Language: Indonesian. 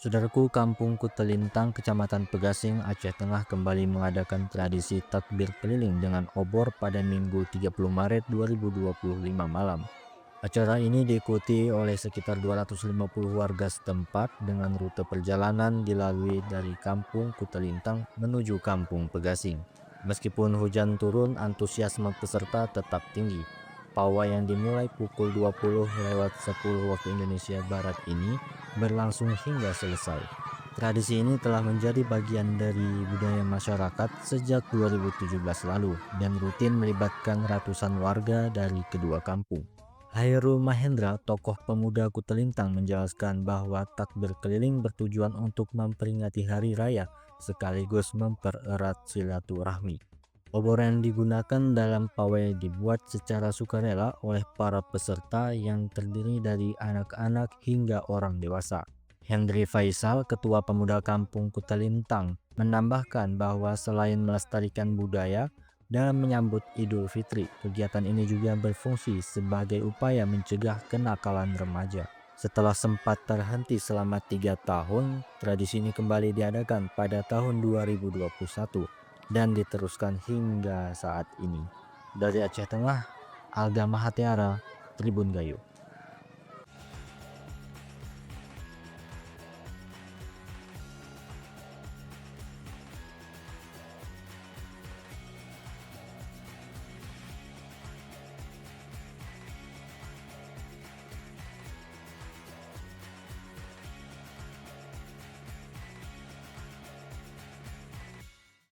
Saudaraku, Kampung Kutelintang, Kecamatan Pegasing, Aceh Tengah kembali mengadakan tradisi takbir keliling dengan obor pada Minggu 30 Maret 2025 malam. Acara ini diikuti oleh sekitar 250 warga setempat dengan rute perjalanan dilalui dari Kampung Kutelintang menuju Kampung Pegasing. Meskipun hujan turun, antusiasme peserta tetap tinggi. Pawai yang dimulai pukul 20:10 waktu Indonesia Barat ini berlangsung hingga selesai. Tradisi ini telah menjadi bagian dari budaya masyarakat sejak 2017 lalu dan rutin melibatkan ratusan warga dari kedua kampung. Hairul Mahendra, tokoh pemuda Kutelintang, menjelaskan bahwa takbir keliling bertujuan untuk memperingati hari raya sekaligus mempererat silaturahmi. Obor yang digunakan dalam pawai dibuat secara sukarela oleh para peserta yang terdiri dari anak-anak hingga orang dewasa. Hendri Faisal, Ketua Pemuda Kampung Kutelintang, menambahkan bahwa selain melestarikan budaya dalam menyambut Idul Fitri, kegiatan ini juga berfungsi sebagai upaya mencegah kenakalan remaja. Setelah sempat terhenti selama 3 tahun, tradisi ini kembali diadakan pada tahun 2021 dan diteruskan hingga saat ini. Dari Aceh Tengah, Alga Mahatiara, Tribun Gayo.